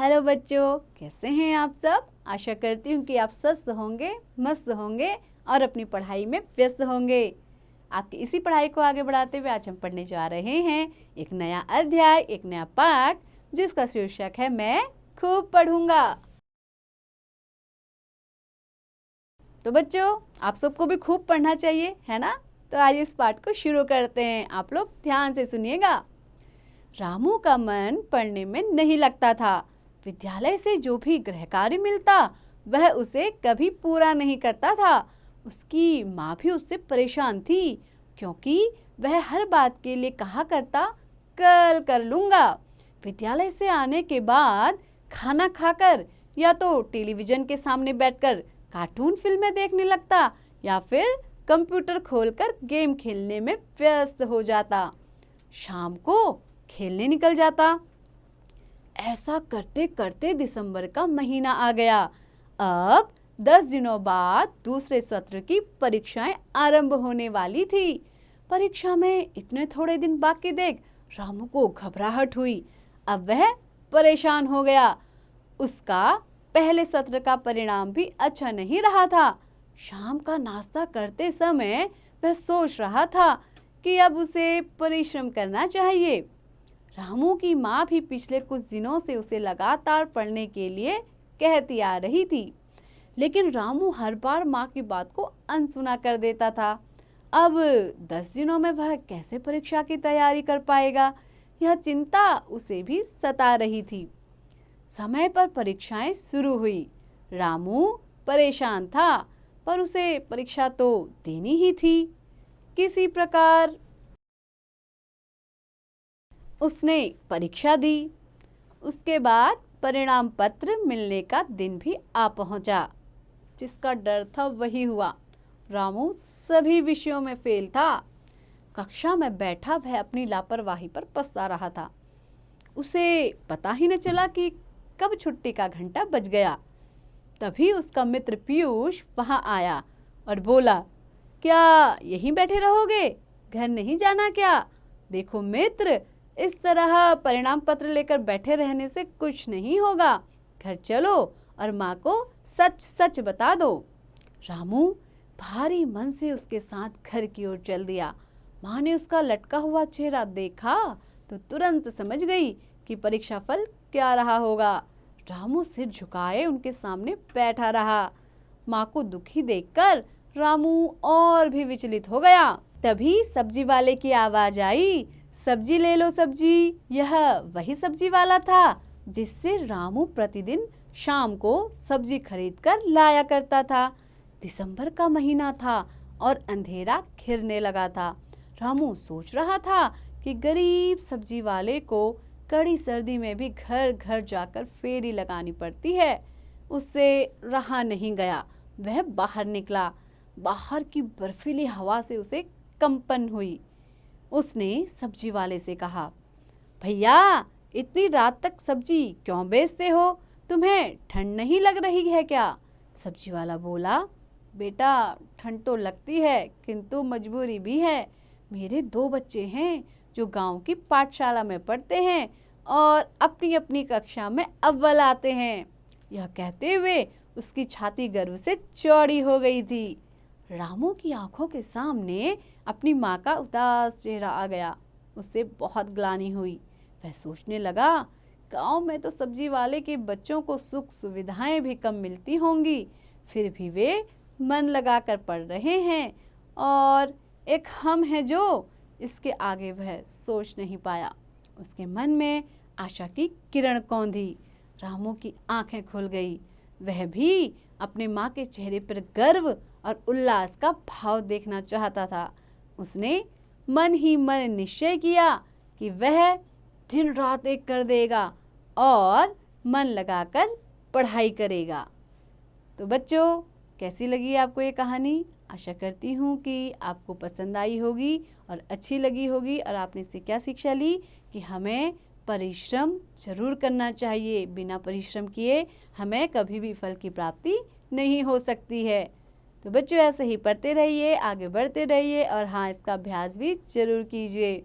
Hello बच्चों, कैसे हैं आप सब। आशा करती हूँ कि आप स्वस्थ होंगे, मस्त होंगे और अपनी पढ़ाई में व्यस्त होंगे। आपकी इसी पढ़ाई को आगे बढ़ाते हुए आज हम पढ़ने जा रहे हैं एक नया अध्याय, एक नया पाठ, जिसका शीर्षक है मैं खूब पढ़ूंगा। तो बच्चों, आप सबको भी खूब पढ़ना चाहिए, है ना। तो आइए इस पाठ को शुरू करते हैं। आप लोग ध्यान से सुनिएगा। रामू का मन पढ़ने में नहीं लगता था। विद्यालय से जो भी गृह कार्य मिलता वह उसे कभी पूरा नहीं करता था। उसकी माँ भी उससे परेशान थी, क्योंकि वह हर बात के लिए कहा करता कल कर लूँगा। विद्यालय से आने के बाद खाना खाकर या तो टेलीविज़न के सामने बैठकर कार्टून फिल्में देखने लगता या फिर कंप्यूटर खोलकर गेम खेलने में व्यस्त हो जाता। शाम को खेलने निकल जाता। ऐसा करते करते दिसंबर का महीना आ गया। अब 10 दिनों बाद दूसरे सत्र की परीक्षाएं आरंभ होने वाली थी। परीक्षा में इतने थोड़े दिन बाकी देख रामू को घबराहट हुई। अब वह परेशान हो गया। उसका पहले सत्र का परिणाम भी अच्छा नहीं रहा था। शाम का नाश्ता करते समय वह सोच रहा था कि अब उसे परिश्रम करना चाहिए। रामू की माँ भी पिछले कुछ दिनों से उसे लगातार पढ़ने के लिए कहती आ रही थी, लेकिन रामू हर बार माँ की बात को अनसुना कर देता था। अब 10 दिनों में वह कैसे परीक्षा की तैयारी कर पाएगा, यह चिंता उसे भी सता रही थी। समय पर परीक्षाएं शुरू हुई। रामू परेशान था, पर उसे परीक्षा तो देनी ही थी। किसी प्रकार उसने परीक्षा दी। उसके बाद परिणाम पत्र मिलने का दिन भी आ पहुंचा। जिसका डर था वही हुआ। रामू सभी विषयों में फेल था। कक्षा में बैठा वह अपनी लापरवाही पर पछता रहा था। उसे पता ही न चला कि कब छुट्टी का घंटा बज गया। तभी उसका मित्र पीयूष वहां आया और बोला, क्या यहीं बैठे रहोगे, घर नहीं जाना क्या? देखो मित्र, इस तरह परिणाम पत्र लेकर बैठे रहने से कुछ नहीं होगा। घर चलो और माँ को सच सच बता दो। रामू भारी मन से उसके साथ घर की ओर चल दिया। माँ ने उसका लटका हुआ चेहरा देखा तो तुरंत समझ गई कि परीक्षा फल क्या रहा होगा। रामू सिर झुकाए उनके सामने बैठा रहा। माँ को दुखी देखकर रामू और भी विचलित हो गया। तभी सब्जी वाले की आवाज आई, सब्जी ले लो सब्जी। यह वही सब्जी वाला था जिससे रामू प्रतिदिन शाम को सब्जी खरीद कर लाया करता था। दिसंबर का महीना था और अंधेरा घिरने लगा था। रामू सोच रहा था कि गरीब सब्जी वाले को कड़ी सर्दी में भी घर घर जाकर फेरी लगानी पड़ती है। उससे रहा नहीं गया। वह बाहर निकला। बाहर की बर्फीली हवा से उसे कंपन हुई। उसने सब्जी वाले से कहा, भैया इतनी रात तक सब्जी क्यों बेचते हो? तुम्हें ठंड नहीं लग रही है क्या? सब्जी वाला बोला, बेटा ठंड तो लगती है, किंतु मजबूरी भी है। मेरे 2 बच्चे हैं जो गांव की पाठशाला में पढ़ते हैं और अपनी अपनी कक्षा में अव्वल आते हैं। यह कहते हुए उसकी छाती गर्व से चौड़ी हो गई थी। रामू की आंखों के सामने अपनी माँ का उदास चेहरा आ गया। उससे बहुत ग्लानि हुई। वह सोचने लगा, गांव में तो सब्जी वाले के बच्चों को सुख सुविधाएं भी कम मिलती होंगी, फिर भी वे मन लगाकर पढ़ रहे हैं, और एक हम हैं जो, इसके आगे वह सोच नहीं पाया। उसके मन में आशा की किरण कौंधी। रामू की आंखें खुल गई। वह भी अपने माँ के चेहरे पर गर्व और उल्लास का भाव देखना चाहता था। उसने मन ही मन निश्चय किया कि वह दिन रात एक कर देगा और मन लगाकर पढ़ाई करेगा। तो बच्चों, कैसी लगी आपको ये कहानी? आशा करती हूँ कि आपको पसंद आई होगी और अच्छी लगी होगी, और आपने इससे क्या शिक्षा ली कि हमें परिश्रम जरूर करना चाहिए। बिना परिश्रम किए हमें कभी भी फल की प्राप्ति नहीं हो सकती है। तो बच्चों, ऐसे ही पढ़ते रहिए, आगे बढ़ते रहिए, और हाँ, इसका अभ्यास भी जरूर कीजिए।